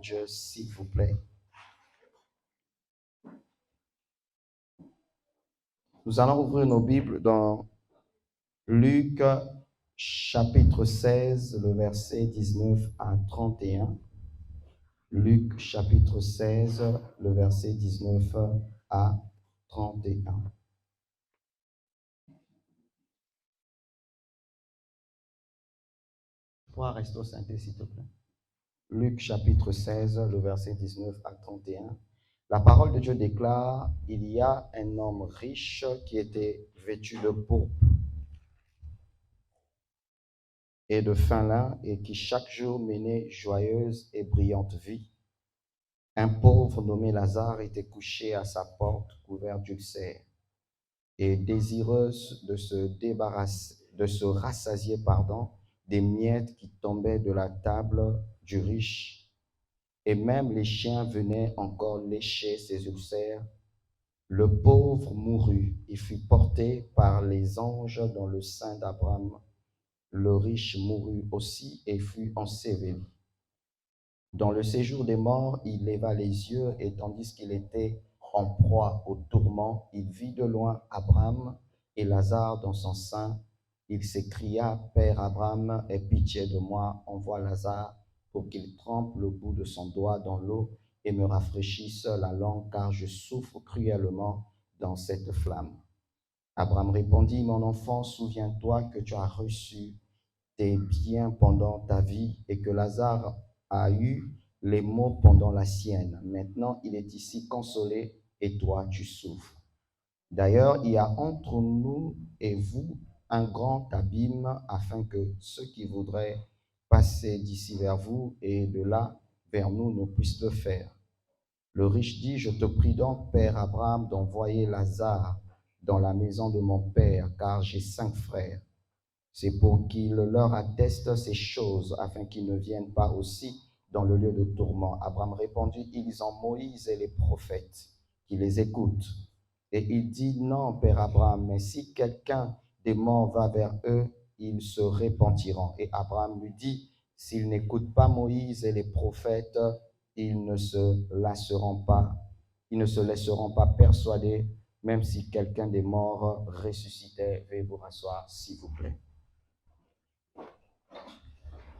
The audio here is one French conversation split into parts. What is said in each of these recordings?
Dieu, s'il vous plaît. Nous allons ouvrir nos Bibles dans Luc chapitre 16, le verset 19 à 31. Luc chapitre 16, le verset 19 à 31. Pourra rester au synthé, s'il te plaît. Luc chapitre 16, le verset 19 à 31. La parole de Dieu déclare, il y a un homme riche qui était vêtu de pourpre et de fin lin et qui chaque jour menait joyeuse et brillante vie. Un pauvre nommé Lazare était couché à sa porte couvert d'ulcères et désireuse de se rassasier, des miettes qui tombaient de la table du riche. Et même les chiens venaient encore lécher ses ulcères. Le pauvre mourut et fut porté par les anges dans le sein d'Abraham. Le riche mourut aussi et fut enseveli. Dans le séjour des morts, il leva les yeux et tandis qu'il était en proie au tourment, il vit de loin Abraham et Lazare dans son sein. Il s'écria, « Père Abraham, aie pitié de moi, envoie Lazare pour qu'il trempe le bout de son doigt dans l'eau et me rafraîchisse la langue, car je souffre cruellement dans cette flamme. » Abraham répondit, « Mon enfant, souviens-toi que tu as reçu tes biens pendant ta vie et que Lazare a eu les maux pendant la sienne. Maintenant, il est ici consolé et toi, tu souffres. D'ailleurs, il y a entre nous et vous un grand abîme afin que ceux qui voudraient passer d'ici vers vous et de là vers nous ne puissent le faire. » Le riche dit, « Je te prie donc, Père Abraham, d'envoyer Lazare dans la maison de mon père, car j'ai 5 frères. C'est pour qu'il leur atteste ces choses, afin qu'ils ne viennent pas aussi dans le lieu de tourment. » Abraham répondit, « Ils ont Moïse et les prophètes qui les écoutent. » Et il dit, « Non, Père Abraham, mais si quelqu'un des morts va vers eux, ils se repentiront. » Et Abraham lui dit, « S'ils n'écoutent pas Moïse et les prophètes, ils ne se laisseront pas persuader, même si quelqu'un des morts ressuscitait. » Veuillez vous rasseoir, s'il vous plaît.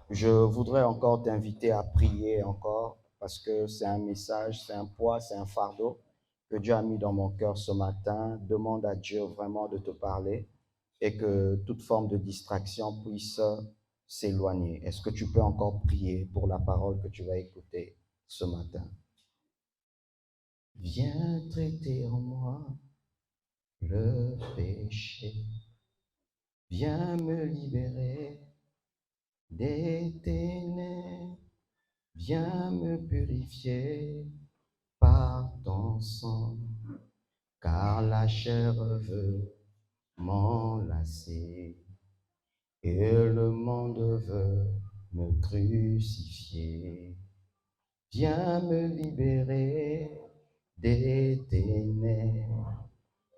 Je voudrais encore t'inviter à prier encore, parce que c'est un message, c'est un poids, c'est un fardeau que Dieu a mis dans mon cœur ce matin. Demande à Dieu vraiment de te parler et que toute forme de distraction puisse s'éloigner. Est-ce que tu peux encore prier pour la parole que tu vas écouter ce matin? Viens traiter en moi le péché, viens me libérer des ténèbres, viens me purifier par ton sang, car la chair veut m'enlacer et le monde veut me crucifier. Viens me libérer des ténèbres,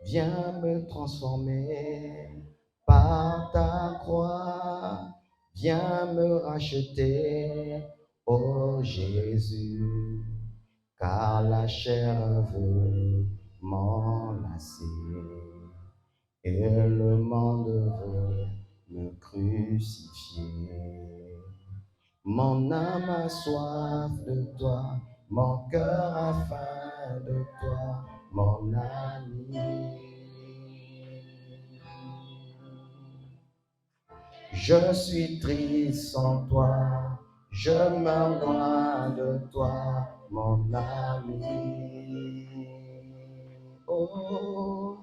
viens me transformer par ta croix. Viens me racheter, ô Jésus, car la chair veut m'enlacer et le monde veut me crucifier. Mon âme a soif de toi, mon cœur a faim de toi, mon ami. Je suis triste sans toi, je meurs loin de toi, mon ami. Oh,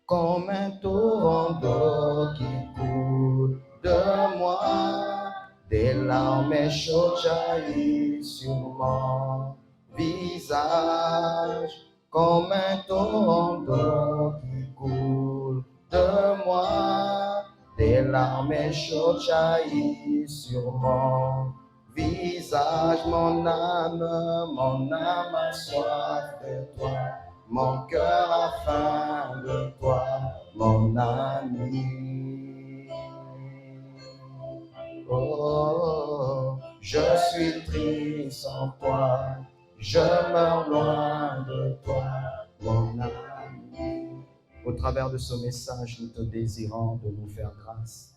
comme un torrent d'eau qui coule de moi, des larmes chaudes jaillissent sur mon visage, comme un torrent d'eau qui coule de moi. Des larmes chaudes jaillissent sur mon visage. Mon âme a soif de toi, mon cœur a faim de toi, mon ami. Oh, je suis triste sans toi, je meurs loin de toi, mon ami. Au travers de ce message, nous te désirons de nous faire grâce.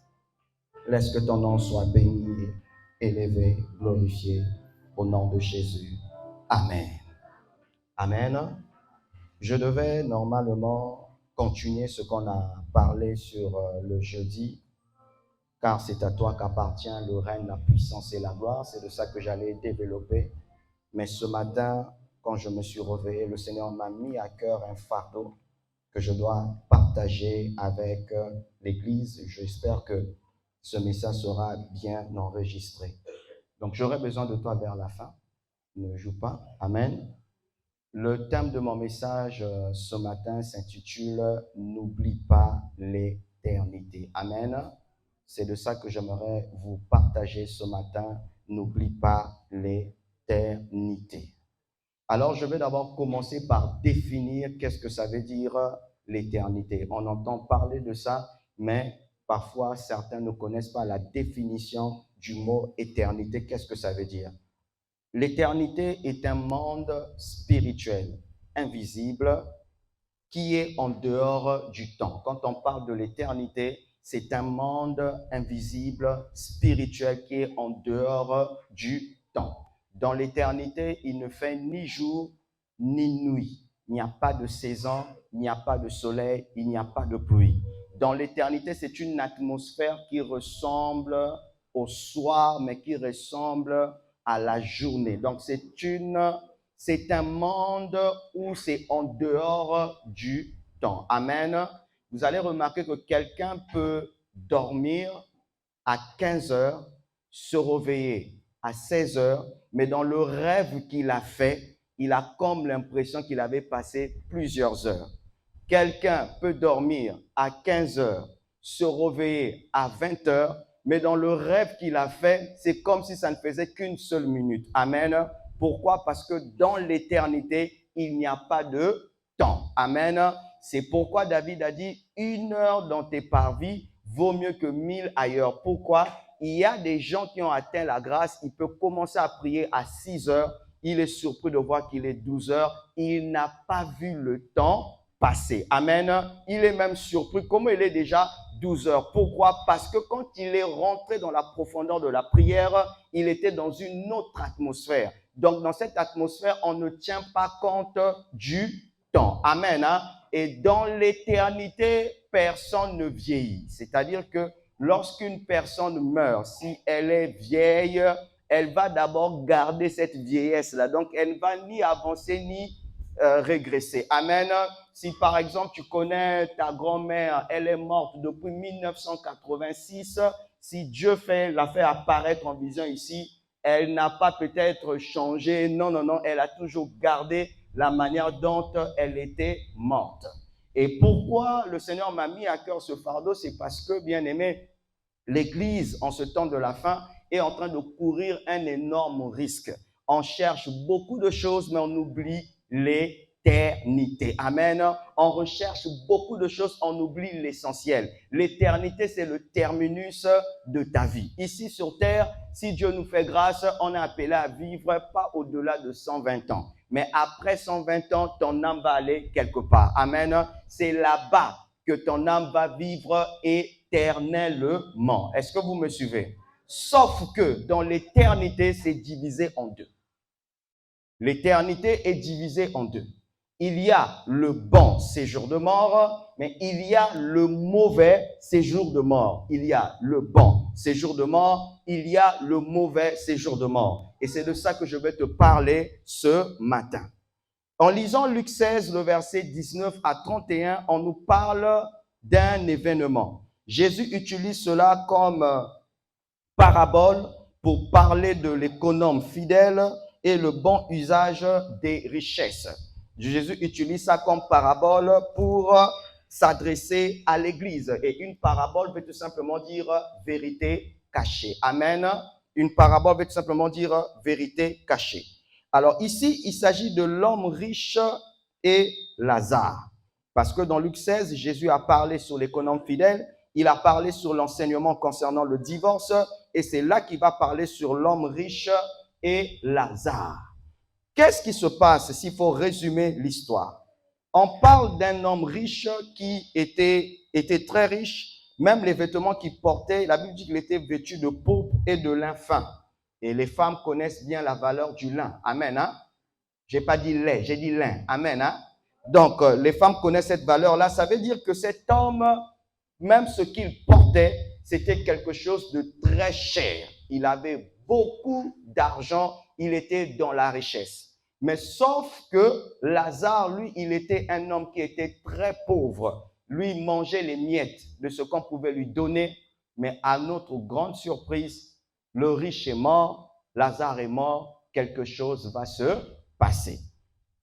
Laisse que ton nom soit béni, élevé, glorifié, au nom de Jésus. Amen. Amen. Je devais normalement continuer ce qu'on a parlé sur le jeudi, car c'est à toi qu'appartient le règne, la puissance et la gloire. C'est de ça que j'allais développer. Mais ce matin, quand je me suis réveillé, le Seigneur m'a mis à cœur un fardeau que je dois partager avec l'Église. J'espère que ce message sera bien enregistré. Donc, j'aurai besoin de toi vers la fin. Ne joue pas. Amen. Le thème de mon message ce matin s'intitule « N'oublie pas l'éternité ». Amen. C'est de ça que j'aimerais vous partager ce matin. N'oublie pas l'éternité. Alors, je vais d'abord commencer par définir qu'est-ce que ça veut dire l'éternité. On entend parler de ça, mais parfois, certains ne connaissent pas la définition du mot éternité. Qu'est-ce que ça veut dire? L'éternité est un monde spirituel, invisible, qui est en dehors du temps. Quand on parle de l'éternité, c'est un monde invisible, spirituel, qui est en dehors du temps. Dans l'éternité, il ne fait ni jour ni nuit. Il n'y a pas de saison, il n'y a pas de soleil, il n'y a pas de pluie. Dans l'éternité, c'est une atmosphère qui ressemble au soir, mais qui ressemble à la journée. Donc, c'est un monde où c'est en dehors du temps. Amen. Vous allez remarquer que quelqu'un peut dormir à 15 heures, se réveiller à 16 heures, mais dans le rêve qu'il a fait, il a comme l'impression qu'il avait passé plusieurs heures. Quelqu'un peut dormir à 15 heures, se réveiller à 20 heures, mais dans le rêve qu'il a fait, c'est comme si ça ne faisait qu'une seule minute. Amen. Pourquoi? Parce que dans l'éternité, il n'y a pas de temps. Amen. C'est pourquoi David a dit, 1 heure dans tes parvis vaut mieux que 1000 ailleurs. Pourquoi? Il y a des gens qui ont atteint la grâce, ils peuvent commencer à prier à 6 heures, il est surpris de voir qu'il est 12 heures, il n'a pas vu le temps passer. Amen. Il est même surpris, comment il est déjà 12 heures. Pourquoi? Parce que quand il est rentré dans la profondeur de la prière, il était dans une autre atmosphère. Donc, dans cette atmosphère, on ne tient pas compte du temps. Amen. Et dans l'éternité, personne ne vieillit. C'est-à-dire que lorsqu'une personne meurt, si elle est vieille, elle va d'abord garder cette vieillesse-là. Donc, elle ne va ni avancer ni régresser. Amen. Si par exemple, tu connais ta grand-mère, elle est morte depuis 1986, si Dieu l'a fait apparaître en vision ici, elle n'a pas peut-être changé. Non, non, non, elle a toujours gardé la manière dont elle était morte. Et pourquoi le Seigneur m'a mis à cœur ce fardeau? C'est parce que, bien aimé, l'Église, en ce temps de la fin, est en train de courir un énorme risque. On cherche beaucoup de choses, mais on oublie l'éternité. Amen. On recherche beaucoup de choses, on oublie l'essentiel. L'éternité, c'est le terminus de ta vie. Ici sur terre, si Dieu nous fait grâce, on est appelé à vivre pas au-delà de 120 ans. Mais après 120 ans, ton âme va aller quelque part. Amen. C'est là-bas que ton âme va vivre éternellement. Est-ce que vous me suivez? Sauf que dans l'éternité, c'est divisé en deux. L'éternité est divisée en deux. Il y a le bon séjour de mort, mais il y a le mauvais séjour de mort. Il y a le bon séjour de mort, il y a le mauvais séjour de mort. Et c'est de ça que je vais te parler ce matin. En lisant Luc 16, le verset 19 à 31, on nous parle d'un événement. Jésus utilise cela comme parabole pour parler de l'économe fidèle et le bon usage des richesses. Jésus utilise ça comme parabole pour s'adresser à l'Église. Et une parabole veut tout simplement dire vérité cachée. Amen. Une parabole veut tout simplement dire vérité cachée. Alors ici, il s'agit de l'homme riche et Lazare. Parce que dans Luc 16, Jésus a parlé sur l'économe fidèle, il a parlé sur l'enseignement concernant le divorce, et c'est là qu'il va parler sur l'homme riche et Lazare. Qu'est-ce qui se passe s'il faut résumer l'histoire? On parle d'un homme riche qui était très riche. Même les vêtements qu'il portait, la Bible dit qu'il était vêtu de pourpre et de lin fin. Et les femmes connaissent bien la valeur du lin. Amen. Hein? Je n'ai pas dit lait, j'ai dit lin. Amen. Hein? Donc, les femmes connaissent cette valeur-là. Ça veut dire que cet homme, même ce qu'il portait, c'était quelque chose de très cher. Il avait beaucoup d'argent. Il était dans la richesse. Mais sauf que Lazare, lui, il était un homme qui était très pauvre. Lui, il mangeait les miettes de ce qu'on pouvait lui donner. Mais à notre grande surprise, le riche est mort, Lazare est mort, quelque chose va se passer.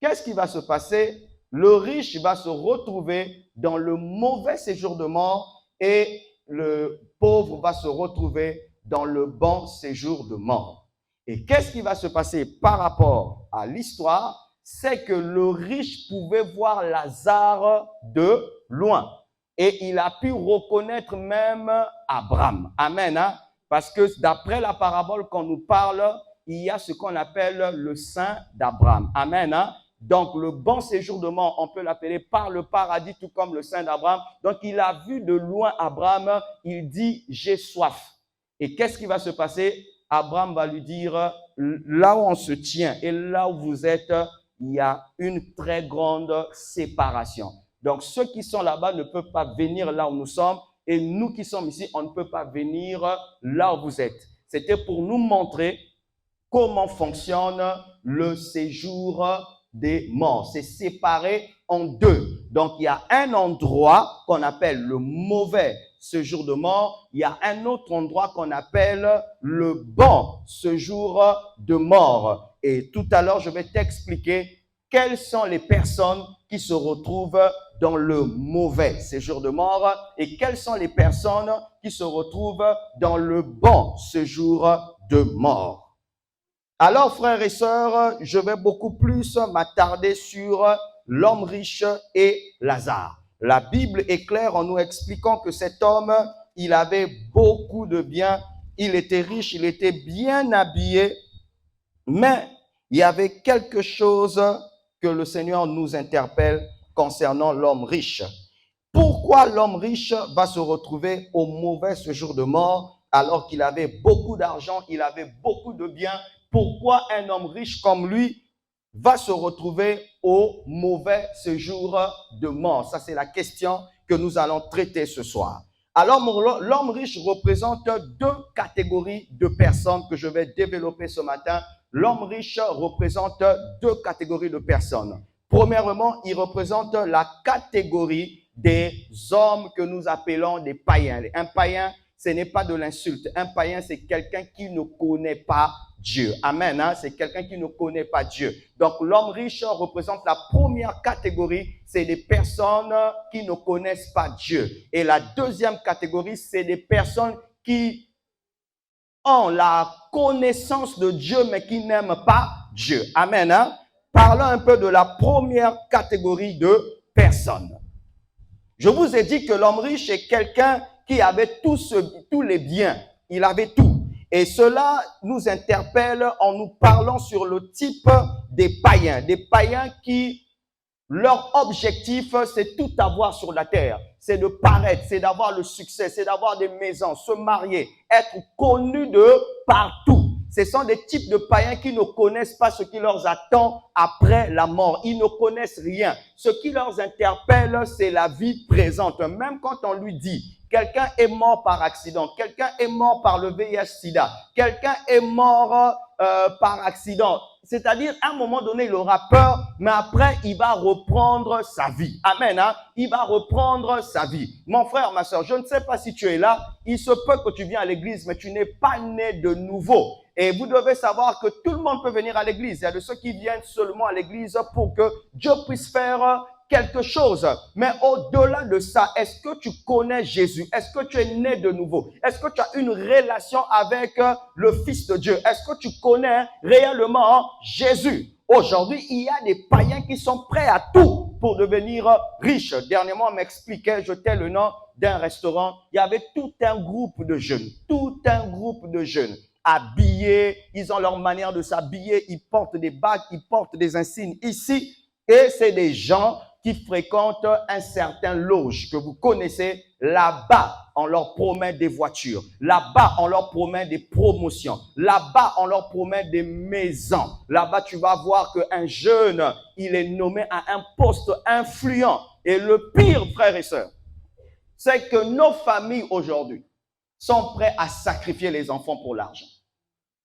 Qu'est-ce qui va se passer? Le riche va se retrouver dans le mauvais séjour de mort et le pauvre va se retrouver dans le bon séjour de mort. Et qu'est-ce qui va se passer par rapport à l'histoire? C'est que le riche pouvait voir Lazare de loin. Et il a pu reconnaître même Abraham. Amen. Hein? Parce que d'après la parabole qu'on nous parle, il y a ce qu'on appelle le sein d'Abraham. Amen. Hein? Donc, le bon séjour de mort, on peut l'appeler par le paradis, tout comme le sein d'Abraham. Donc, il a vu de loin Abraham, il dit, j'ai soif. Et qu'est-ce qui va se passer? Abraham va lui dire, là où on se tient et là où vous êtes, il y a une très grande séparation. Donc, ceux qui sont là-bas ne peuvent pas venir là où nous sommes et nous qui sommes ici, on ne peut pas venir là où vous êtes. C'était pour nous montrer comment fonctionne le séjour des morts. C'est séparé en deux. Donc, il y a un endroit qu'on appelle le mauvais séjour de mort. Il y a un autre endroit qu'on appelle le bon séjour de mort. Et tout à l'heure, je vais t'expliquer quelles sont les personnes qui se retrouvent dans le mauvais séjour de mort et quelles sont les personnes qui se retrouvent dans le bon séjour de mort. Alors, frères et sœurs, je vais beaucoup plus m'attarder sur l'homme riche et Lazare. La Bible est claire en nous expliquant que cet homme, il avait beaucoup de biens, il était riche, il était bien habillé, mais il y avait quelque chose que le Seigneur nous interpelle concernant l'homme riche. Pourquoi l'homme riche va se retrouver au mauvais séjour de mort alors qu'il avait beaucoup d'argent, il avait beaucoup de biens? Pourquoi un homme riche comme lui va se retrouver au mauvais séjour de mort? Ça, c'est la question que nous allons traiter ce soir. Alors, l'homme riche représente deux catégories de personnes que je vais développer ce matin. L'homme riche représente deux catégories de personnes. Premièrement, il représente la catégorie des hommes que nous appelons des païens. Un païen, ce n'est pas de l'insulte. Un païen, c'est quelqu'un qui ne connaît pas Dieu. Amen. Hein? C'est quelqu'un qui ne connaît pas Dieu. Donc, l'homme riche représente la première catégorie, c'est des personnes qui ne connaissent pas Dieu. Et la deuxième catégorie, c'est des personnes qui ont la connaissance de Dieu, mais qui n'aiment pas Dieu. Amen. Hein? Parlons un peu de la première catégorie de personnes. Je vous ai dit que l'homme riche est quelqu'un qui avait tous les biens. Il avait tout. Et cela nous interpelle en nous parlant sur le type des païens. Des païens qui, leur objectif, c'est tout avoir sur la terre. C'est de paraître, c'est d'avoir le succès, c'est d'avoir des maisons, se marier, être connu de partout. Ce sont des types de païens qui ne connaissent pas ce qui leur attend après la mort. Ils ne connaissent rien. Ce qui leur interpelle, c'est la vie présente. Même quand on lui dit, quelqu'un est mort par accident, quelqu'un est mort par le VIH-Sida, quelqu'un est mort par accident. C'est-à-dire, à un moment donné, il aura peur, mais après, il va reprendre sa vie. Amen. Hein? Il va reprendre sa vie. Mon frère, ma soeur, je ne sais pas si tu es là. Il se peut que tu viens à l'église, mais tu n'es pas né de nouveau. Et vous devez savoir que tout le monde peut venir à l'église. Il y a de ceux qui viennent seulement à l'église pour que Dieu puisse faire quelque chose. Mais au-delà de ça, est-ce que tu connais Jésus? Est-ce que tu es né de nouveau? Est-ce que tu as une relation avec le Fils de Dieu? Est-ce que tu connais réellement Jésus? Aujourd'hui, il y a des païens qui sont prêts à tout pour devenir riches. Dernièrement, on m'expliquait, je tais le nom d'un restaurant, il y avait tout un groupe de jeunes. habillés, ils ont leur manière de s'habiller, ils portent des bagues, ils portent des insignes ici. Et c'est des gens qui fréquentent un certain loge que vous connaissez. Là-bas, on leur promet des voitures. Là-bas, on leur promet des promotions. Là-bas, on leur promet des maisons. Là-bas, tu vas voir qu'un jeune, il est nommé à un poste influent. Et le pire, frères et sœurs, c'est que nos familles aujourd'hui sont prêtes à sacrifier les enfants pour l'argent.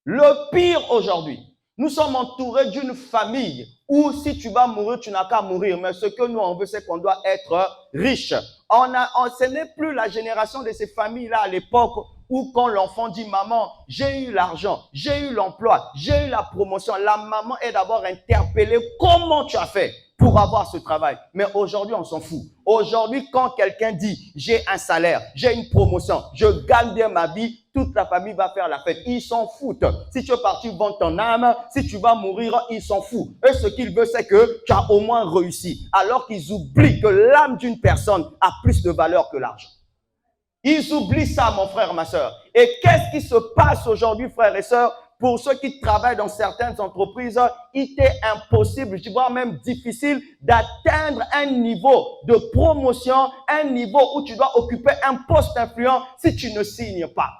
Le pire aujourd'hui, nous sommes entourés d'une famille où si tu vas mourir, tu n'as qu'à mourir. Mais ce que nous, on veut, c'est qu'on doit être riche. Ce n'est plus la génération de ces familles-là à l'époque où quand l'enfant dit « Maman, j'ai eu l'argent, j'ai eu l'emploi, j'ai eu la promotion », la maman est d'abord interpellée « Comment tu as fait pour avoir ce travail ?» Mais aujourd'hui, on s'en fout. Aujourd'hui, quand quelqu'un dit « J'ai un salaire, j'ai une promotion, je gagne bien ma vie », toute la famille va faire la fête. Ils s'en foutent. Si tu es parti vendre ton âme, si tu vas mourir, ils s'en foutent. Eux, ce qu'ils veulent, c'est que tu as au moins réussi. Alors qu'ils oublient que l'âme d'une personne a plus de valeur que l'argent. Ils oublient ça, mon frère, ma soeur. Et qu'est-ce qui se passe aujourd'hui, frères et sœurs? Pour ceux qui travaillent dans certaines entreprises, il est impossible, je dirais même difficile, d'atteindre un niveau de promotion, un niveau où tu dois occuper un poste influent si tu ne signes pas.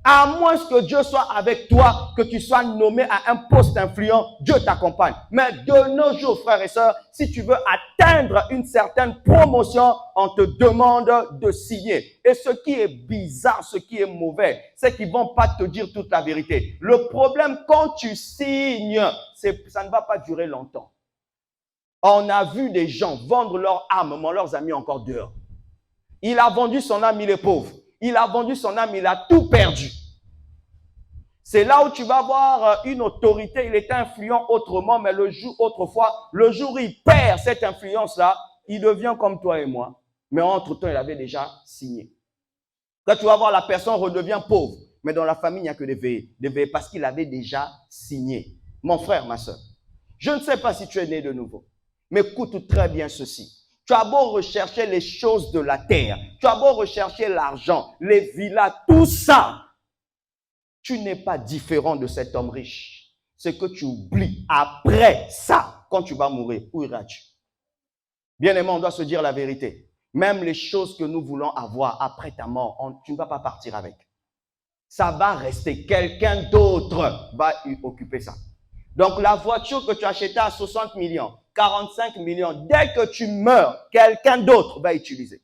À moins que Dieu soit avec toi, que tu sois nommé à un poste influent, Dieu t'accompagne. Mais de nos jours, frères et sœurs, si tu veux atteindre une certaine promotion, on te demande de signer. Et ce qui est bizarre, ce qui est mauvais, c'est qu'ils vont pas te dire toute la vérité. Le problème, quand tu signes, ça ne va pas durer longtemps. On a vu des gens vendre leur âme, mais leurs amis encore dehors. Il a vendu son âme, il est pauvre. Il a vendu son âme, il a tout perdu. C'est là où tu vas voir une autorité, il était influent autrement, mais autrefois, le jour où il perd cette influence-là, il devient comme toi et moi. Mais entre-temps, il avait déjà signé. Là, tu vas voir, la personne redevient pauvre. Mais dans la famille, il n'y a que des veillées, parce qu'il avait déjà signé. Mon frère, ma soeur, je ne sais pas si tu es né de nouveau, mais écoute très bien ceci. Tu as beau rechercher les choses de la terre, tu as beau rechercher l'argent, les villas, tout ça, tu n'es pas différent de cet homme riche. C'est que tu oublies après ça, quand tu vas mourir, où iras-tu? Bien-aimé, on doit se dire la vérité. Même les choses que nous voulons avoir après ta mort, tu ne vas pas partir avec. Ça va rester. Quelqu'un d'autre va occuper ça. Donc, la voiture que tu as achetée à 60 millions, 45 millions, dès que tu meurs, quelqu'un d'autre va utiliser.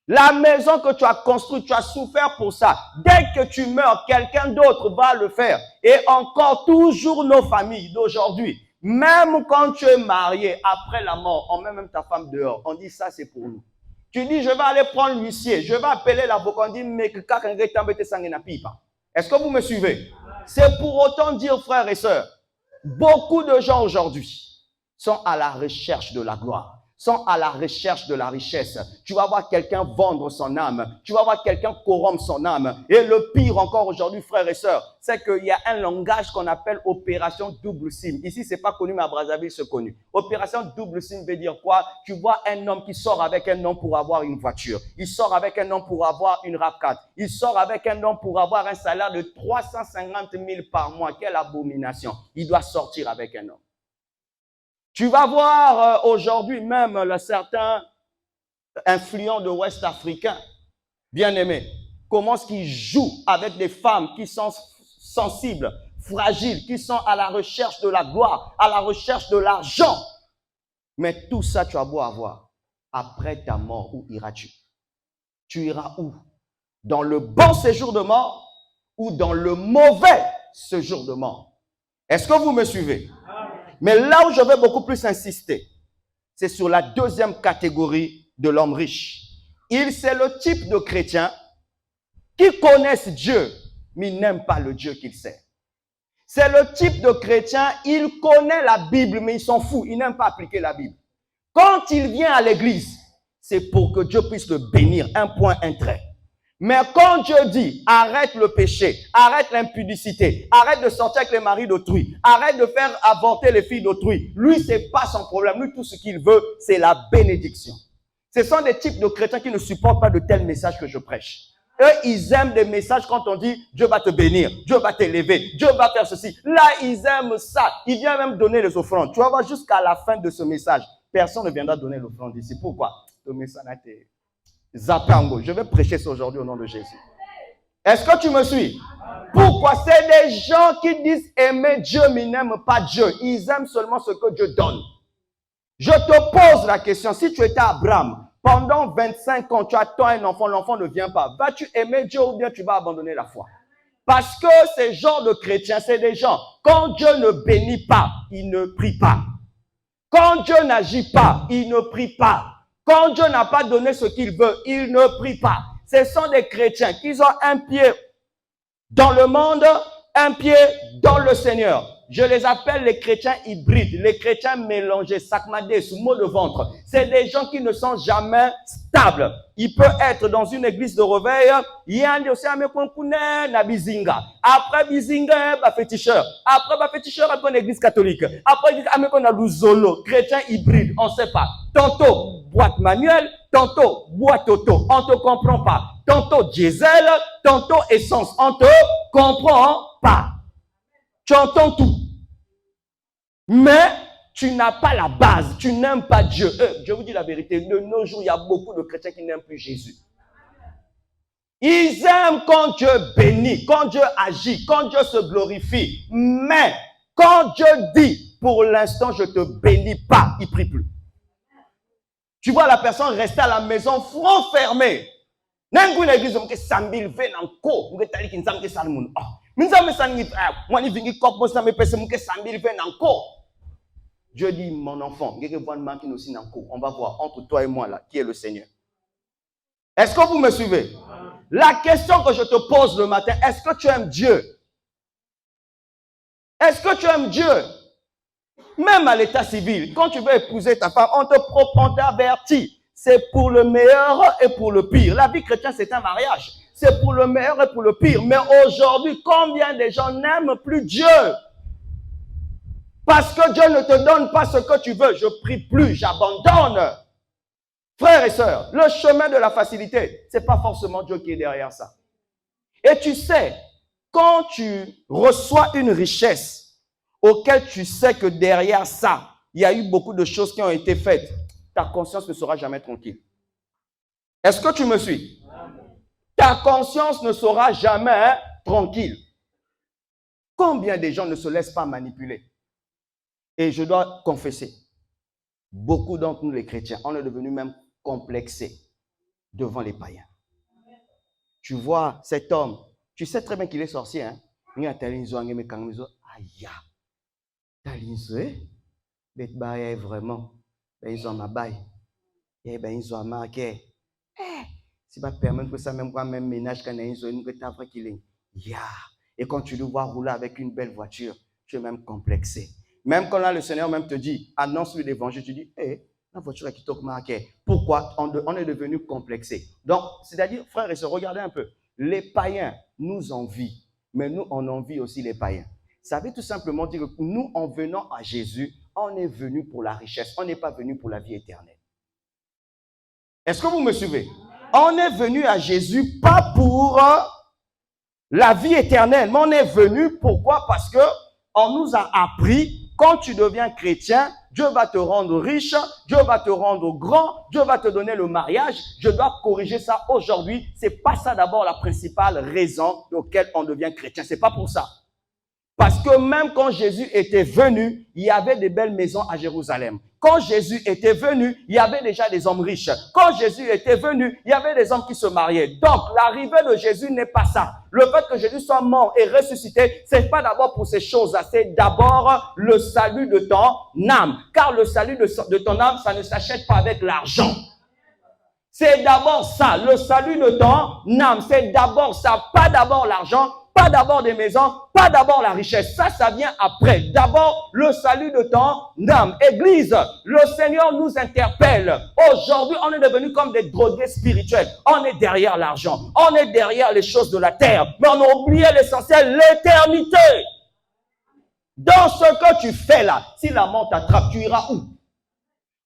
La maison que tu as construite, tu as souffert pour ça. Dès que tu meurs, quelqu'un d'autre va le faire. Et encore, toujours nos familles d'aujourd'hui, même quand tu es marié, après la mort, on met même ta femme dehors. On dit ça, c'est pour nous. Tu dis, je vais aller prendre l'huissier, je vais appeler l'avocat, on dit, mais que est-ce que vous me suivez? C'est pour autant dire, frères et sœurs, beaucoup de gens aujourd'hui sont à la recherche de la gloire, sont à la recherche de la richesse. Tu vas voir quelqu'un vendre son âme, tu vas voir quelqu'un corrompre son âme. Et le pire encore aujourd'hui, frères et sœurs, c'est qu'il y a un langage qu'on appelle opération double SIM. Ici, c'est pas connu, mais à Brazzaville, c'est connu. Opération double SIM veut dire quoi? Tu vois un homme qui sort avec un homme pour avoir une voiture. Il sort avec un homme pour avoir une RAV4. Il sort avec un homme pour avoir un salaire de 350 000 par mois. Quelle abomination. Il doit sortir avec un homme. Tu vas voir aujourd'hui même certains influents de l'Ouest africain, bien aimés, comment est-ce qu'ils jouent avec des femmes qui sont sensibles, fragiles, qui sont à la recherche de la gloire, à la recherche de l'argent. Mais tout ça, tu as beau avoir. Après ta mort, où iras-tu? Tu iras où? Dans le bon séjour de mort ou dans le mauvais séjour de mort? Est-ce que vous me suivez? Mais là où je vais beaucoup plus insister, c'est sur la deuxième catégorie de l'homme riche. C'est le type de chrétien qui connaissent Dieu, mais il n'aime pas le Dieu qu'il sert. C'est le type de chrétien, il connaît la Bible, mais il s'en fout, il n'aime pas appliquer la Bible. Quand il vient à l'église, c'est pour que Dieu puisse le bénir, un point, un trait. Mais quand Dieu dit, arrête le péché, arrête l'impudicité, arrête de sortir avec les maris d'autrui, arrête de faire avorter les filles d'autrui, lui, c'est pas son problème. Lui, tout ce qu'il veut, c'est la bénédiction. Ce sont des types de chrétiens qui ne supportent pas de tels messages que je prêche. Eux, ils aiment des messages quand on dit Dieu va te bénir, Dieu va t'élever, Dieu va faire ceci. Là, ils aiment ça. Ils viennent même donner les offrandes. Tu vas voir jusqu'à la fin de ce message, personne ne viendra donner l'offrande ici. Pourquoi? Le message a été zapango. Je vais prêcher ça aujourd'hui au nom de Jésus. Est-ce que tu me suis? Pourquoi? C'est des gens qui disent aimer Dieu, mais n'aiment pas Dieu. Ils aiment seulement ce que Dieu donne. Je te pose la question, si tu étais Abraham, pendant 25 ans, tu attends un enfant, l'enfant ne vient pas. Vas-tu aimer Dieu ou bien tu vas abandonner la foi? Parce que ces genres de chrétiens, c'est des gens, quand Dieu ne bénit pas, ils ne prient pas. Quand Dieu n'agit pas, ils ne prient pas. Quand Dieu n'a pas donné ce qu'il veut, ils ne prient pas. Ce sont des chrétiens qui ont un pied dans le monde, un pied dans le Seigneur. Je les appelle les chrétiens hybrides, les chrétiens mélangés, sakmadé, sous mot de ventre. C'est des gens qui ne sont jamais stables. Il peut être dans une église de réveil, il y a un dossier na bizinga. Après bizinga, bah féticheur. Après bah féticheur, après une église catholique. Après on a l'ouzolo, chrétien hybride, on sait pas. Tantôt boîte manuelle, tantôt boîte auto, on te comprend pas. Tantôt diesel, tantôt essence, on te comprend pas. Tu entends tout. Mais tu n'as pas la base. Tu n'aimes pas Dieu. Je vous dis la vérité. De nos jours, il y a beaucoup de chrétiens qui n'aiment plus Jésus. Ils aiment quand Dieu bénit, quand Dieu agit, quand Dieu se glorifie. Mais quand Dieu dit, pour l'instant, je te bénis pas, il ne prie plus. Tu vois la personne rester à la maison, front fermé. N'importe une église, on sambil ven encore, on tali qui n'sam que salmon. Dieu dit, mon enfant, on va voir entre toi et moi là, qui est le Seigneur. Est-ce que vous me suivez? La question que je te pose le matin, est-ce que tu aimes Dieu? Est-ce que tu aimes Dieu? Même à l'état civil, quand tu veux épouser ta femme, on t'avertit. C'est pour le meilleur et pour le pire. La vie chrétienne, c'est un mariage. C'est pour le meilleur et pour le pire. Mais aujourd'hui, combien de gens n'aiment plus Dieu? Parce que Dieu ne te donne pas ce que tu veux. Je prie plus, j'abandonne. Frères et sœurs, le chemin de la facilité, c'est pas forcément Dieu qui est derrière ça. Et tu sais, quand tu reçois une richesse auquel tu sais que derrière ça, il y a eu beaucoup de choses qui ont été faites, ta conscience ne sera jamais tranquille. Est-ce que tu me suis? Ta conscience ne sera jamais tranquille. Combien de gens ne se laissent pas manipuler? Et je dois confesser, beaucoup d'entre nous les chrétiens, on est devenus même complexés devant les païens. Tu vois cet homme, tu sais très bien qu'il est sorcier, hein? Vraiment, ils ont ma baille. Ils ont marqué. Si pas permettre que ça même quoi même ménage quand ils ont une vrai qu'il est. Et quand tu le vois rouler avec une belle voiture, tu es même complexé. Même quand là le Seigneur même te dit annonce-lui l'évangile, tu dis la voiture qui toque marqué. Pourquoi? On est devenu complexé. Donc, c'est-à-dire frères et sœurs, regardez un peu. Les païens nous envient, mais nous on envie aussi les païens. Ça veut tout simplement dire que nous en venant à Jésus, on est venu pour la richesse, on n'est pas venu pour la vie éternelle. Est-ce que vous me suivez? On est venu à Jésus pas pour la vie éternelle, mais on est venu pourquoi? Parce que on nous a appris, quand tu deviens chrétien, Dieu va te rendre riche, Dieu va te rendre grand, Dieu va te donner le mariage. Je dois corriger ça aujourd'hui. C'est pas ça d'abord la principale raison pour laquelle on devient chrétien. C'est pas pour ça. Parce que même quand Jésus était venu, il y avait des belles maisons à Jérusalem. Quand Jésus était venu, il y avait déjà des hommes riches. Quand Jésus était venu, il y avait des hommes qui se mariaient. Donc, l'arrivée de Jésus n'est pas ça. Le fait que Jésus soit mort et ressuscité, c'est pas d'abord pour ces choses-là. C'est d'abord le salut de ton âme. Car le salut de ton âme, ça ne s'achète pas avec l'argent. C'est d'abord ça. Le salut de ton âme, c'est d'abord ça. Pas d'abord l'argent. Pas d'abord des maisons, pas d'abord la richesse. Ça vient après. D'abord, le salut de ton âme. Église, le Seigneur nous interpelle. Aujourd'hui, on est devenus comme des drogués spirituels. On est derrière l'argent. On est derrière les choses de la terre. Mais on a oublié l'essentiel, l'éternité. Dans ce que tu fais là, si la mort t'attrape, tu iras où?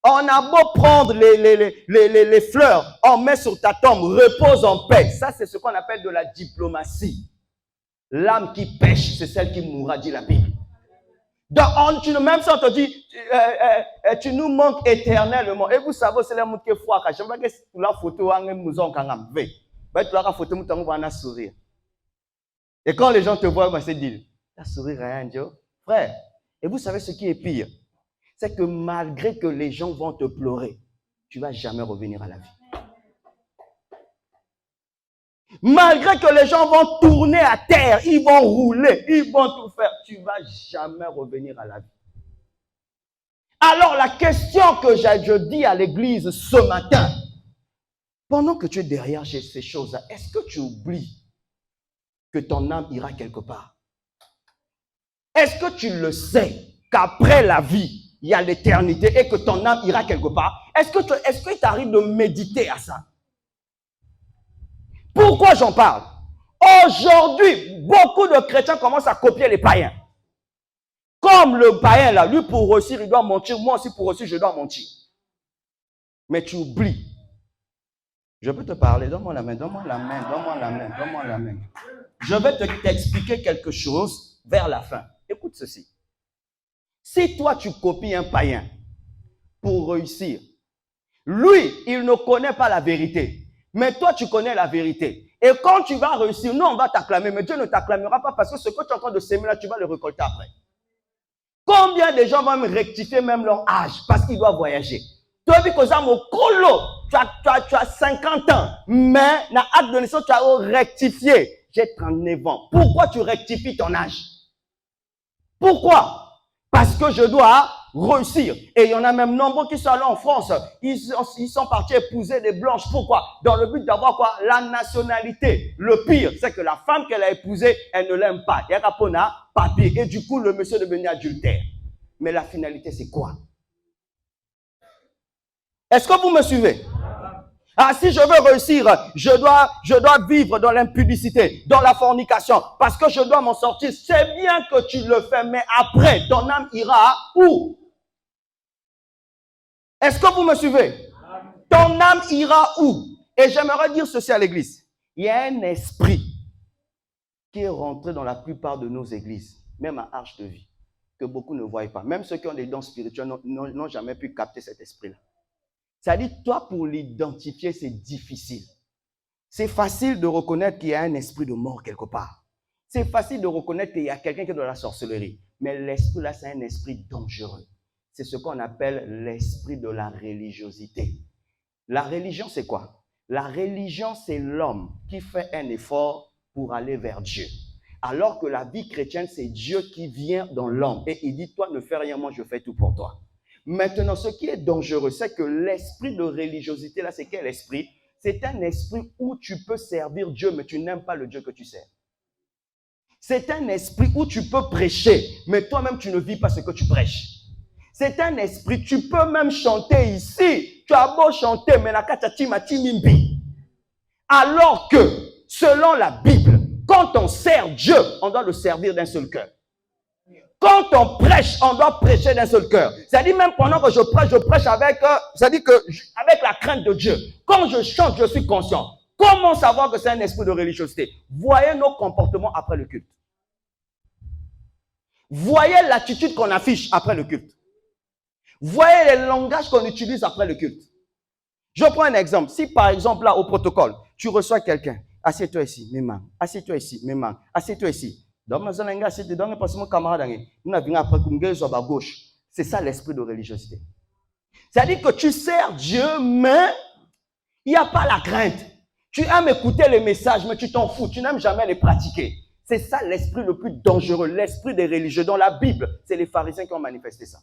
On a beau prendre les fleurs, on met sur ta tombe, repose en paix. Ça, c'est ce qu'on appelle de la diplomatie. L'âme qui pêche, c'est celle qui mourra, dit la Bible. Donc, même si on te dit, tu nous manques éternellement. Et vous savez, c'est le monde qui est froid. Je ne sais pas si la photo, nous avons la photo, nous avons sourire. Et quand les gens te voient, c'est dire, tu as sourire rien, Dieu. Frère, et vous savez ce qui est pire? C'est que malgré que les gens vont te pleurer, tu ne vas jamais revenir à la vie. Malgré que les gens vont tourner à terre, ils vont rouler, ils vont tout faire, tu ne vas jamais revenir à la vie. Alors la question que je dis à l'église ce matin, pendant que tu es derrière ces choses-là, est-ce que tu oublies que ton âme ira quelque part? Est-ce que tu le sais qu'après la vie, il y a l'éternité et que ton âme ira quelque part? Est-ce qu'il t'arrive de méditer à ça? Pourquoi j'en parle? Aujourd'hui, beaucoup de chrétiens commencent à copier les païens. Comme le païen là, lui pour réussir, il doit mentir. Moi aussi pour réussir, je dois mentir. Mais tu oublies. Je peux te parler, donne-moi la main, donne-moi la main, donne-moi la main, donne-moi la main. Je vais t'expliquer quelque chose vers la fin. Écoute ceci. Si toi tu copies un païen pour réussir, lui, il ne connaît pas la vérité. Mais toi, tu connais la vérité. Et quand tu vas réussir, nous, on va t'acclamer. Mais Dieu ne t'acclamera pas parce que ce que tu es en train de s'aimer là, tu vas le récolter après. Combien de gens vont me rectifier même leur âge parce qu'ils doivent voyager? Tu as vu que ça, mon colo, tu as 50 ans, mais dans l'acte de naissance, tu as rectifié. J'ai 39 ans. Pourquoi tu rectifies ton âge? Pourquoi? Parce que je dois réussir. Et il y en a même nombreux qui sont allés en France. Ils sont partis épouser des blanches. Pourquoi? Dans le but d'avoir quoi? La nationalité. Le pire, c'est que la femme qu'elle a épousée, elle ne l'aime pas. Il y a un papier. Et du coup, le monsieur est devenu adultère. Mais la finalité, c'est quoi? Est-ce que vous me suivez? Ah, si je veux réussir, je dois vivre dans l'impudicité, dans la fornication, parce que je dois m'en sortir. C'est bien que tu le fais, mais après, ton âme ira où? Est-ce que vous me suivez? Ton âme ira où? Et j'aimerais dire ceci à l'église. Il y a un esprit qui est rentré dans la plupart de nos églises, même à Arche de Vie, que beaucoup ne voient pas. Même ceux qui ont des dons spirituels n'ont jamais pu capter cet esprit-là. C'est-à-dire, toi, pour l'identifier, c'est difficile. C'est facile de reconnaître qu'il y a un esprit de mort quelque part. C'est facile de reconnaître qu'il y a quelqu'un qui est dans la sorcellerie. Mais l'esprit là, c'est un esprit dangereux. C'est ce qu'on appelle l'esprit de la religiosité. La religion, c'est quoi? La religion, c'est l'homme qui fait un effort pour aller vers Dieu. Alors que la vie chrétienne, c'est Dieu qui vient dans l'homme. Et il dit, toi, ne fais rien, moi, je fais tout pour toi. Maintenant, ce qui est dangereux, c'est que l'esprit de religiosité, là, c'est quel esprit? C'est un esprit où tu peux servir Dieu, mais tu n'aimes pas le Dieu que tu sers. C'est un esprit où tu peux prêcher, mais toi-même, tu ne vis pas ce que tu prêches. C'est un esprit, tu peux même chanter ici. Tu as beau chanter, mais alors que, selon la Bible, quand on sert Dieu, on doit le servir d'un seul cœur. Quand on prêche, on doit prêcher d'un seul cœur. C'est-à-dire même pendant que je prêche avec, avec la crainte de Dieu. Quand je chante, je suis conscient. Comment savoir que c'est un esprit de religiosité? Voyez nos comportements après le culte. Voyez l'attitude qu'on affiche après le culte. Voyez les langages qu'on utilise après le culte. Je prends un exemple. Si par exemple là au protocole, tu reçois quelqu'un, assieds-toi ici, méman. Assieds-toi ici, méman. Assieds-toi ici. C'est ça l'esprit de religiosité. C'est-à-dire que tu sers Dieu, mais il n'y a pas la crainte. Tu aimes écouter les messages, mais tu t'en fous. Tu n'aimes jamais les pratiquer. C'est ça l'esprit le plus dangereux, l'esprit des religieux. Dans la Bible, c'est les pharisiens qui ont manifesté ça.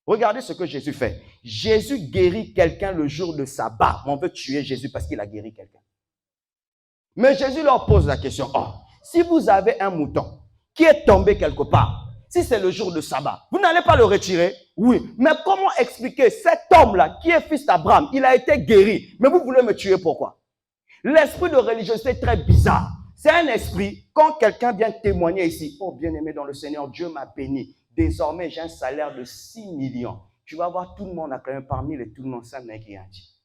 Regardez ce que Jésus fait. Jésus guérit quelqu'un le jour de sabbat. On veut tuer Jésus parce qu'il a guéri quelqu'un. Mais Jésus leur pose la question. Oh, si vous avez un mouton qui est tombé quelque part, si c'est le jour de sabbat, vous n'allez pas le retirer? Oui. Mais comment expliquer cet homme-là qui est fils d'Abraham, il a été guéri, mais vous voulez me tuer pourquoi? L'esprit de religiosité est très bizarre. C'est un esprit, quand quelqu'un vient témoigner ici, oh bien-aimé dans le Seigneur, Dieu m'a béni. Désormais, j'ai un salaire de 6 millions. tu vas voir tout le monde acclamer parmi les tout le monde, ça n'est qu'un dit.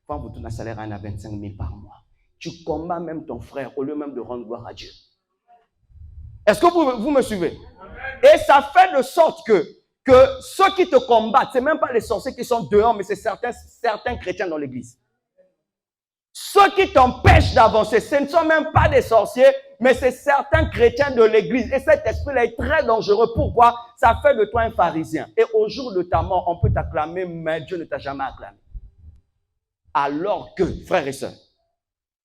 Quand vous tournez un salaire à 25 000 par mois, tu combats même ton frère au lieu même de rendre gloire à Dieu. Est-ce que vous me suivez? Et ça fait de sorte que ceux qui te combattent, ce n'est même pas les sorciers qui sont dehors, mais c'est certains chrétiens dans l'église. Ceux qui t'empêchent d'avancer, ce ne sont même pas des sorciers, mais c'est certains chrétiens de l'église. Et cet esprit-là est très dangereux. Pourquoi? Ça fait de toi un pharisien. Et au jour de ta mort, on peut t'acclamer, mais Dieu ne t'a jamais acclamé. Alors que, frères et sœurs,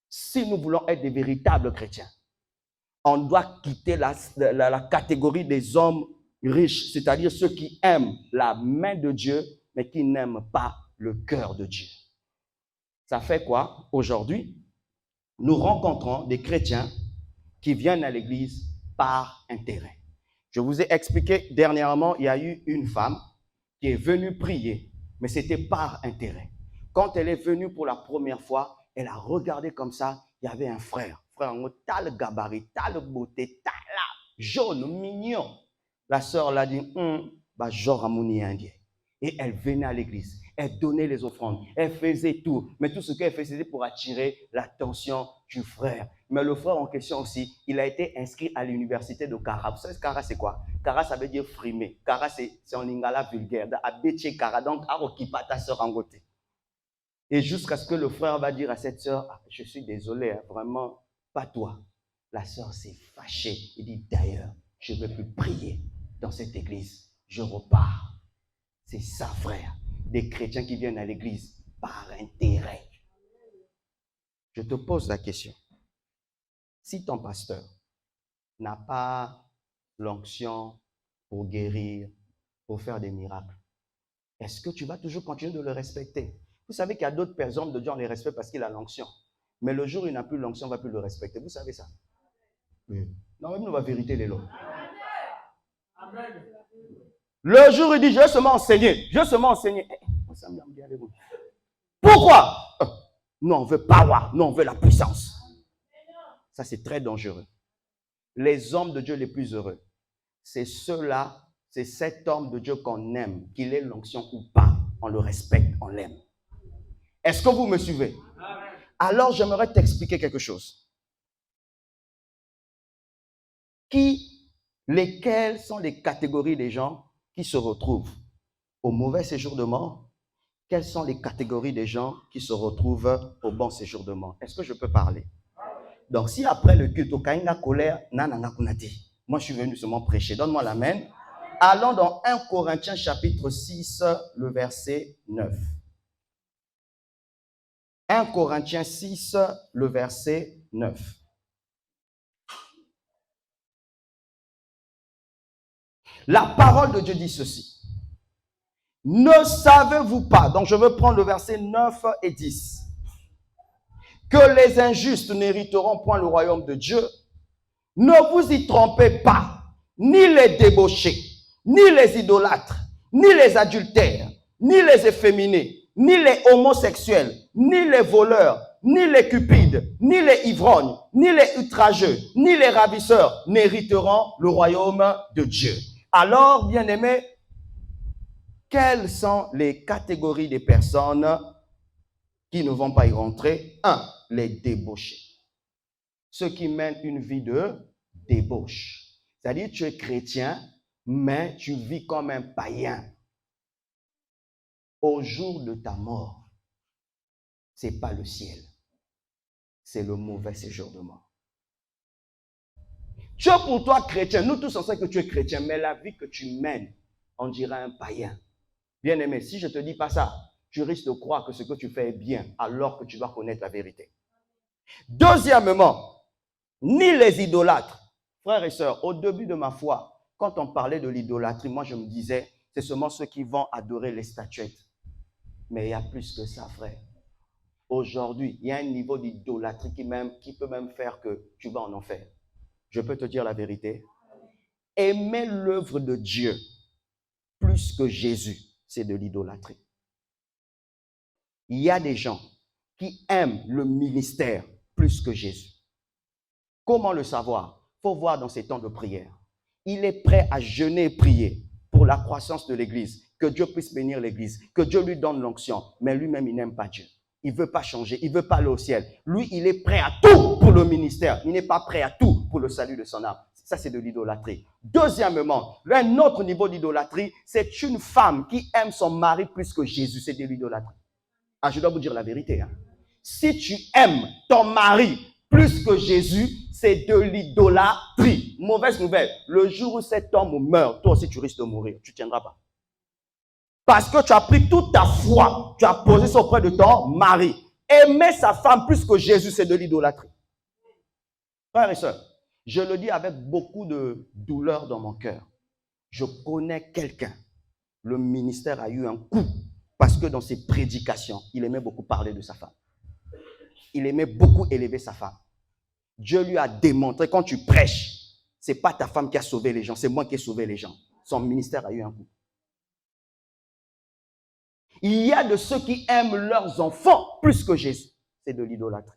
si nous voulons être des véritables chrétiens, on doit quitter la catégorie des hommes riches, c'est-à-dire ceux qui aiment la main de Dieu, mais qui n'aiment pas le cœur de Dieu. Ça fait quoi? Aujourd'hui, nous rencontrons des chrétiens qui viennent à l'église par intérêt. Je vous ai expliqué dernièrement, il y a eu une femme qui est venue prier, mais c'était par intérêt. Quand elle est venue pour la première fois, elle a regardé comme ça, il y avait un frère. Frère, t'as le gabarit, t'as le beauté, t'as la jaune, mignon. La sœur l'a dit, genre amouni indien. Et elle venait à l'église, elle donnait les offrandes, elle faisait tout. Mais tout ce qu'elle faisait, c'était pour attirer l'attention du frère. Mais le frère en question aussi, il a été inscrit à l'université de Kara. Vous savez, Kara, c'est quoi? Kara, ça veut dire frimer. Kara, c'est en lingala vulgaire. Abeche Kara, donc Arokipa, ta sœur en côté. Et jusqu'à ce que le frère va dire à cette sœur, je suis désolé, vraiment, pas toi. La sœur s'est fâchée. Il dit, d'ailleurs, je ne veux plus prier dans cette église. Je repars. C'est ça, frère. Des chrétiens qui viennent à l'église par intérêt. Je te pose la question. Si ton pasteur n'a pas l'onction pour guérir, pour faire des miracles, est-ce que tu vas toujours continuer de le respecter? Vous savez qu'il y a d'autres personnes de Dieu, on les respecte parce qu'il a l'onction. Mais le jour où il n'a plus l'onction, on ne va plus le respecter. Vous savez ça? Oui. Non, même nous va vérité les lois. Amen. Le jour où il dit, je vais seulement enseigner. Je vais seulement enseigner. Pourquoi? Nous, on veut power. Nous, on veut la puissance. Ça, c'est très dangereux. Les hommes de Dieu les plus heureux, c'est ceux-là, c'est cet homme de Dieu qu'on aime, qu'il ait l'onction ou pas. On le respecte, on l'aime. Est-ce que vous me suivez? Alors, j'aimerais t'expliquer quelque chose. Lesquelles sont les catégories des gens qui se retrouvent au mauvais séjour de mort? Quelles sont les catégories des gens qui se retrouvent au bon séjour de mort? Est-ce que je peux parler? Donc, si après le culte, au Kaina colère, moi je suis venu seulement prêcher. Donne-moi l'amen. Allons dans 1 Corinthiens chapitre 6, le verset 9. 1 Corinthiens 6, le verset 9. La parole de Dieu dit ceci. Ne savez-vous pas, donc je veux prendre le verset 9 et 10, que les injustes n'hériteront point le royaume de Dieu? Ne vous y trompez pas, ni les débauchés, ni les idolâtres, ni les adultères, ni les efféminés, ni les homosexuels, ni les voleurs, ni les cupides, ni les ivrognes, ni les outrageux, ni les ravisseurs n'hériteront le royaume de Dieu. Alors, bien-aimés, quelles sont les catégories des personnes qui ne vont pas y rentrer? 1. Les débauchés. Ceux qui mènent une vie de débauche. C'est-à-dire, tu es chrétien, mais tu vis comme un païen. Au jour de ta mort, ce n'est pas le ciel. C'est le mauvais séjour de mort. Tu es pour toi chrétien. Nous tous on sait que tu es chrétien, mais la vie que tu mènes, on dirait un païen. Bien-aimé, si je ne te dis pas ça, tu risques de croire que ce que tu fais est bien, alors que tu dois connaître la vérité. Deuxièmement, ni les idolâtres. Frères et sœurs, au début de ma foi, quand on parlait de l'idolâtrie, moi je me disais, c'est seulement ceux qui vont adorer les statuettes. Mais il y a plus que ça, frère. Aujourd'hui, il y a un niveau d'idolâtrie qui peut même faire que tu vas en enfer. Je peux te dire la vérité. Aimer l'œuvre de Dieu plus que Jésus, c'est de l'idolâtrie. Il y a des gens qui aiment le ministère plus que Jésus. Comment le savoir? Il faut voir dans ces temps de prière. Il est prêt à jeûner et prier pour la croissance de l'Église. que Dieu puisse bénir l'église, que Dieu lui donne l'onction. Mais lui-même, il n'aime pas Dieu. Il ne veut pas changer, il ne veut pas aller au ciel. Lui, il est prêt à tout pour le ministère. Il n'est pas prêt à tout pour le salut de son âme. Ça, c'est de l'idolâtrie. Deuxièmement, un autre niveau d'idolâtrie, c'est une femme qui aime son mari plus que Jésus. C'est de l'idolâtrie. Ah, je dois vous dire la vérité. Si tu aimes ton mari plus que Jésus, c'est de l'idolâtrie. Mauvaise nouvelle. Le jour où cet homme meurt, toi aussi tu risques de mourir. Tu ne tiendras pas. Parce que tu as pris toute ta foi, tu as posé ça auprès de ton mari. Aimer sa femme plus que Jésus, c'est de l'idolâtrie. Frères et sœurs, je le dis avec beaucoup de douleur dans mon cœur. Je connais quelqu'un. Le ministère a eu un coup parce que dans ses prédications, il aimait beaucoup parler de sa femme. Il aimait beaucoup élever sa femme. Dieu lui a démontré, quand tu prêches, ce n'est pas ta femme qui a sauvé les gens, c'est moi qui ai sauvé les gens. Son ministère a eu un coup. Il y a de ceux qui aiment leurs enfants plus que Jésus. C'est de l'idolâtrie.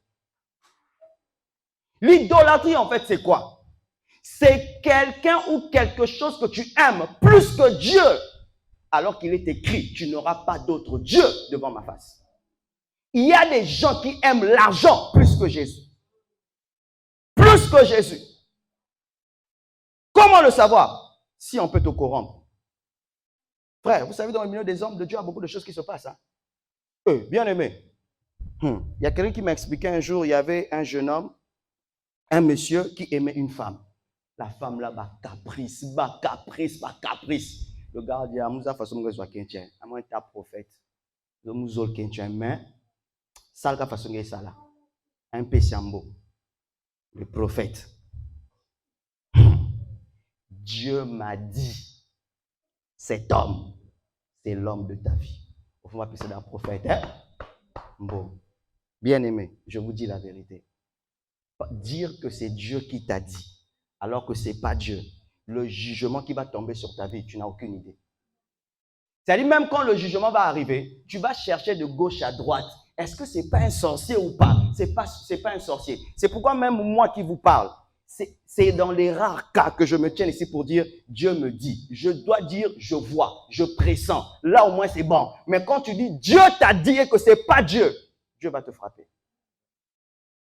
L'idolâtrie, en fait, c'est quoi? C'est quelqu'un ou quelque chose que tu aimes plus que Dieu. Alors qu'il est écrit, tu n'auras pas d'autre Dieu devant ma face. Il y a des gens qui aiment l'argent plus que Jésus. Plus que Jésus. Comment le savoir? Si on peut te corrompre. Frère, vous savez, dans le milieu des hommes de Dieu, il y a beaucoup de choses qui se passent. Bien aimé. Il y a quelqu'un qui m'a expliqué un jour, il y avait un jeune homme, un monsieur qui aimait une femme. La femme là, caprice. Le gars dit, Amouza façon que soit quelqu'un, Amouza ta prophète. Le mouzol quelqu'un, mais salka façon que ça là. Un péciambo. Le prophète. Dieu m'a dit. Cet homme, c'est l'homme de ta vie. Il faut m'appeler ça un prophète. Bon, bien aimé, je vous dis la vérité. Dire que c'est Dieu qui t'a dit, alors que ce n'est pas Dieu, le jugement qui va tomber sur ta vie, tu n'as aucune idée. C'est-à-dire, même quand le jugement va arriver, tu vas chercher de gauche à droite. Est-ce que ce n'est pas un sorcier ou pas? Ce n'est pas un sorcier. C'est pourquoi même moi qui vous parle, c'est dans les rares cas que je me tiens ici pour dire, Dieu me dit. Je dois dire, je vois, je pressens. Là, au moins, c'est bon. Mais quand tu dis, Dieu t'a dit et que ce n'est pas Dieu, Dieu va te frapper.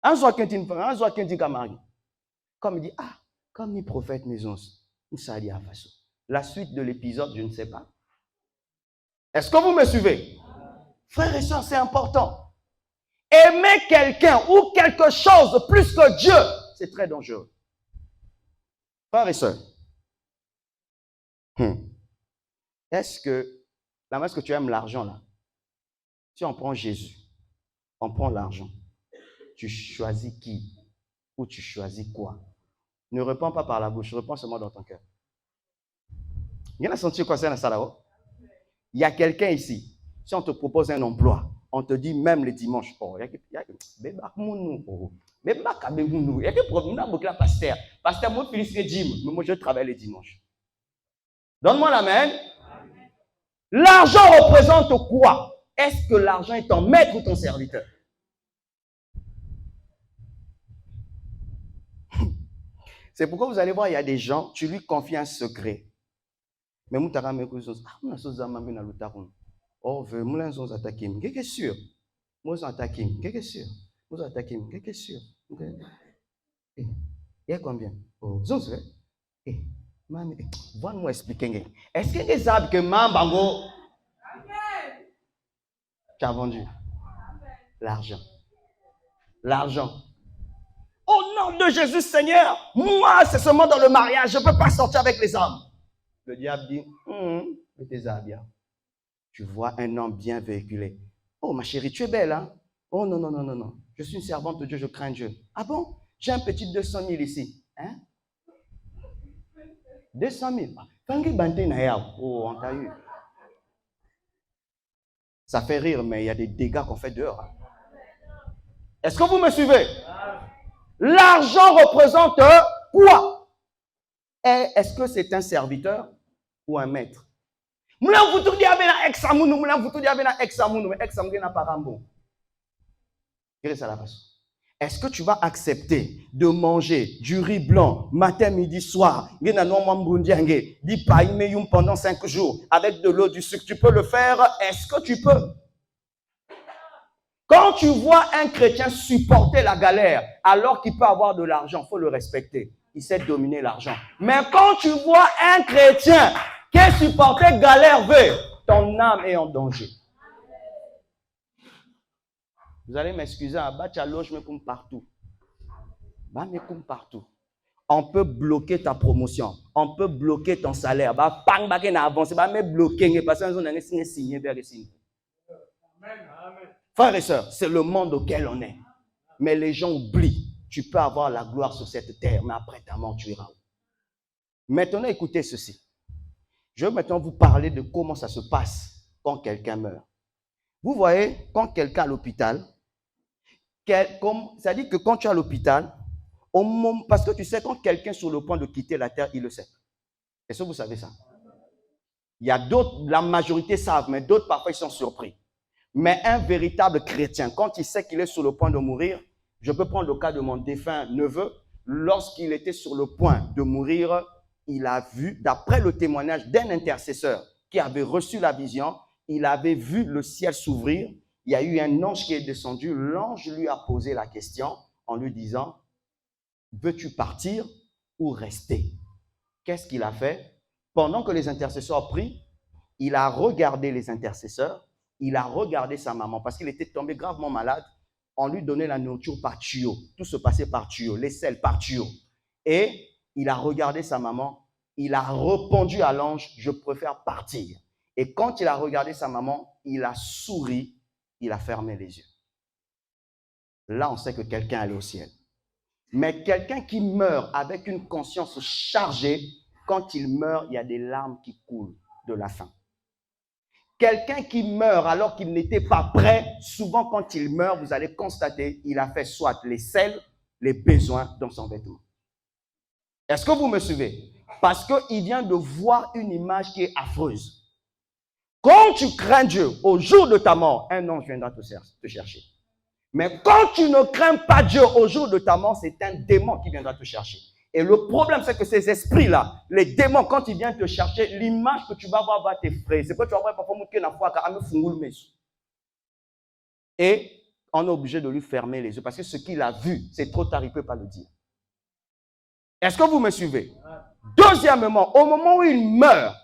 Un soir, quand il dit Kamari, comme il dit, comme les prophètes maisons, ça dit à façon. La suite de l'épisode, je ne sais pas. Est-ce que vous me suivez? Frères et sœurs, c'est important. Aimer quelqu'un ou quelque chose plus que Dieu, c'est très dangereux. Frères et sœurs, est-ce que tu aimes l'argent là? Si on prend Jésus, on prend l'argent, tu choisis qui ou tu choisis quoi? Ne réponds pas par la bouche, réponds seulement dans ton cœur. Il y a senti quoi c'est dans ça? Il y a quelqu'un ici, si on te propose un emploi, on te dit même les dimanches, il y a que problème avec la pasteur. Pasteur, moi, je suis gym, mais moi, je travaille les dimanches. Donne-moi l'amen. L'argent représente quoi? Est-ce que l'argent est ton maître ou ton serviteur? C'est pourquoi vous allez voir, il y a des gens, tu lui confies un secret. Mais vous t'as mis quelque chose. Oh, vous m'avez attaqué. Qu'est-ce que sûr? Moi, je attaqué. Qu'est-ce que sûr? Moi, je attaqué. Qu'est-ce que sûr? Il y a combien? Oh, Zonze. Moi expliquer. Est-ce que les savent que Mambango, tu as vendu l'argent? L'argent. Au nom de Jésus, Seigneur, moi, c'est seulement dans le mariage, je ne peux pas sortir avec les hommes. Le diable dit, mais tes habits. Tu vois un homme bien véhiculé. Oh, ma chérie, tu es belle, hein? Oh, non. Je suis une servante de Dieu, je crains Dieu. Ah bon? J'ai un petit 200 000 ici. Hein? 200 000. Oh, on t'a eu. Ça fait rire, mais il y a des dégâts qu'on fait dehors. Est-ce que vous me suivez? L'argent représente quoi? Est-ce que c'est un serviteur ou un maître? Est-ce que tu vas accepter de manger du riz blanc matin, midi, soir, pendant 5 jours avec de l'eau, du sucre? Tu peux le faire? Est-ce que tu peux? Quand tu vois un chrétien supporter la galère alors qu'il peut avoir de l'argent, il faut le respecter. Il sait dominer l'argent. Mais quand tu vois un chrétien qui supporter galère, ton âme est en danger. Vous allez m'excuser, je me compte partout. Partout. On peut bloquer ta promotion. On peut bloquer ton salaire. Frères et sœurs, c'est le monde auquel on est. Mais les gens oublient. Tu peux avoir la gloire sur cette terre, mais après ta mort, tu iras où? Maintenant, écoutez ceci. Je vais maintenant vous parler de comment ça se passe quand quelqu'un meurt. Vous voyez, quand quelqu'un est à l'hôpital, ça dit que quand tu es à l'hôpital, parce que tu sais, quand quelqu'un est sur le point de quitter la terre, il le sait. Est-ce que vous savez ça? Il y a d'autres, la majorité savent, mais d'autres parfois ils sont surpris. Mais un véritable chrétien, quand il sait qu'il est sur le point de mourir, je peux prendre le cas de mon défunt neveu, lorsqu'il était sur le point de mourir, il a vu, d'après le témoignage d'un intercesseur qui avait reçu la vision, il avait vu le ciel s'ouvrir, il y a eu un ange qui est descendu, l'ange lui a posé la question en lui disant, veux-tu partir ou rester? Qu'est-ce qu'il a fait? Pendant que les intercesseurs prient, il a regardé les intercesseurs, il a regardé sa maman parce qu'il était tombé gravement malade. On lui donnait la nourriture par tuyau. Tout se passait par tuyau, les sels par tuyau. Et il a regardé sa maman, il a répondu à l'ange, je préfère partir. Et quand il a regardé sa maman, il a souri, il a fermé les yeux. Là, on sait que quelqu'un est allé au ciel. Mais quelqu'un qui meurt avec une conscience chargée, quand il meurt, il y a des larmes qui coulent de la faim. Quelqu'un qui meurt alors qu'il n'était pas prêt, souvent quand il meurt, vous allez constater, il a fait soit les selles, les besoins dans son vêtement. Est-ce que vous me suivez? Parce qu'il vient de voir une image qui est affreuse. Quand tu crains Dieu, au jour de ta mort, un ange viendra te chercher. Mais quand tu ne crains pas Dieu au jour de ta mort, c'est un démon qui viendra te chercher. Et le problème, c'est que ces esprits-là, les démons, quand ils viennent te chercher, l'image que tu vas voir va t'effrayer. C'est quoi tu vas voir papa mouké na foi ka ame fungul mesu. Et on est obligé de lui fermer les yeux parce que ce qu'il a vu, c'est trop tard, il ne peut pas le dire. Est-ce que vous me suivez? Deuxièmement, au moment où il meurt,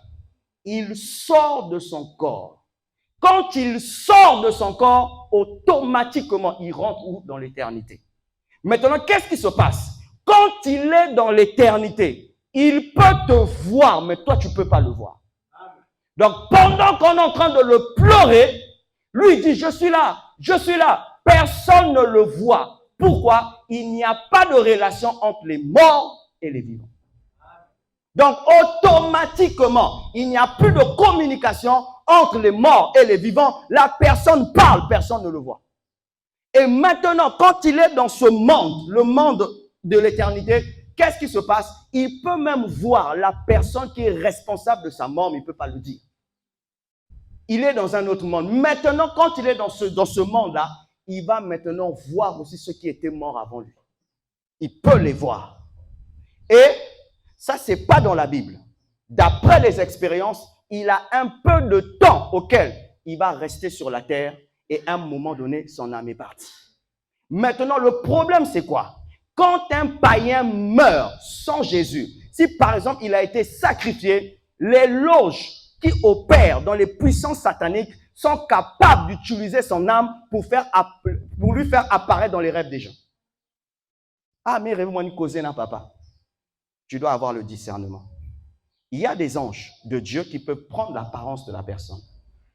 il sort de son corps. Quand il sort de son corps, automatiquement, il rentre où? Dans l'éternité. Maintenant, qu'est-ce qui se passe? Quand il est dans l'éternité, il peut te voir, mais toi, tu ne peux pas le voir. Donc, pendant qu'on est en train de le pleurer, lui il dit, je suis là, je suis là. Personne ne le voit. Pourquoi? Il n'y a pas de relation entre les morts et les vivants. Donc, automatiquement, il n'y a plus de communication entre les morts et les vivants. La personne parle, personne ne le voit. Et maintenant, quand il est dans ce monde, le monde de l'éternité, qu'est-ce qui se passe? Il peut même voir la personne qui est responsable de sa mort, mais il ne peut pas le dire. Il est dans un autre monde. Maintenant, quand il est dans ce monde-là, il va maintenant voir aussi ceux qui étaient morts avant lui. Il peut les voir. Et ça, ce n'est pas dans la Bible. D'après les expériences, il a un peu de temps auquel il va rester sur la terre et à un moment donné, son âme est partie. Maintenant, le problème, c'est quoi? Quand un païen meurt sans Jésus, si par exemple il a été sacrifié, les loges qui opèrent dans les puissances sataniques sont capables d'utiliser son âme pour lui faire apparaître dans les rêves des gens. Ah, mais rêve-moi une cause, papa. Tu dois avoir le discernement. Il y a des anges de Dieu qui peuvent prendre l'apparence de la personne.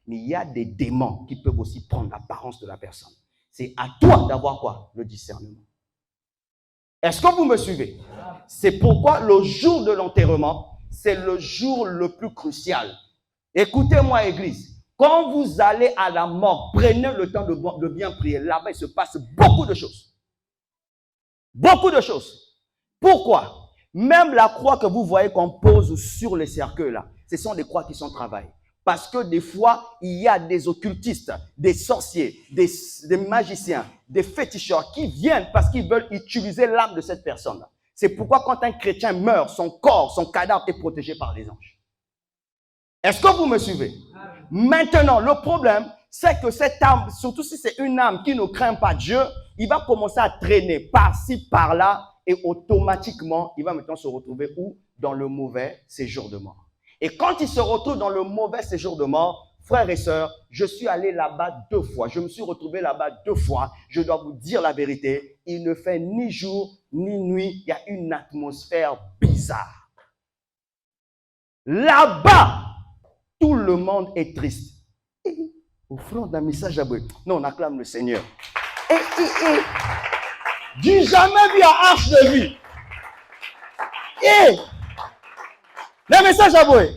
Mais il y a des démons qui peuvent aussi prendre l'apparence de la personne. C'est à toi d'avoir quoi? Le discernement. Est-ce que vous me suivez? C'est pourquoi le jour de l'enterrement, c'est le jour le plus crucial. Écoutez-moi, Église. Quand vous allez à la mort, prenez le temps de bien prier. Là-bas, il se passe beaucoup de choses. Beaucoup de choses. Pourquoi? Même la croix que vous voyez qu'on pose sur les cercueils, là, ce sont des croix qui sont travaillées. Parce que des fois, il y a des occultistes, des sorciers, des magiciens, des féticheurs qui viennent parce qu'ils veulent utiliser l'âme de cette personne. C'est pourquoi quand un chrétien meurt, son corps, son cadavre est protégé par les anges. Est-ce que vous me suivez? Maintenant, le problème, c'est que cette âme, surtout si c'est une âme qui ne craint pas Dieu, il va commencer à traîner par-ci, par-là, et automatiquement, il va maintenant se retrouver où? Dans le mauvais séjour de mort. Et quand il se retrouve dans le mauvais séjour de mort, frères et sœurs, je suis allé là-bas 2 fois. Je me suis retrouvé là-bas 2 fois. Je dois vous dire la vérité. Il ne fait ni jour, ni nuit. Il y a une atmosphère bizarre. Là-bas, tout le monde est triste. Offrande d'un message à Dieu. Non, on acclame le Seigneur. Du jamais vu à Arche de vie. Le message à Dieu.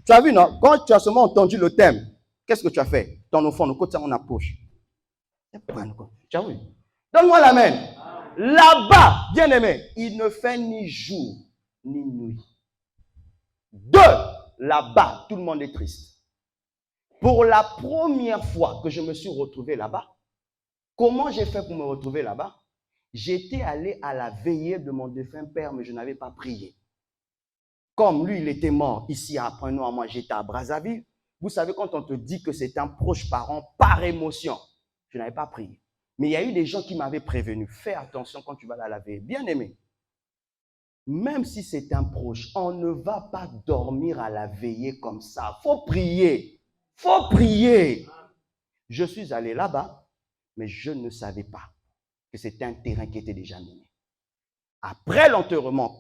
Tu as vu, non? Quand tu as seulement entendu le thème, qu'est-ce que tu as fait? Ton enfant, nous côté on approche. Tu as vu? Donne-moi l'amen. Là-bas, bien aimé, il ne fait ni jour, ni nuit. 2, là-bas, tout le monde est triste. Pour la première fois que je me suis retrouvé là-bas, comment j'ai fait pour me retrouver là-bas? J'étais allé à la veillée de mon défunt père, mais je n'avais pas prié. Comme lui, il était mort ici à Prenant, moi j'étais à Brazzaville. Vous savez, quand on te dit que c'est un proche parent, par émotion, je n'avais pas prié. Mais il y a eu des gens qui m'avaient prévenu. Fais attention quand tu vas à la veillée. Bien aimé, même si c'est un proche, on ne va pas dormir à la veillée comme ça. Faut prier. Faut prier. Je suis allé là-bas, mais je ne savais pas que c'était un terrain qui était déjà miné. Après l'enterrement,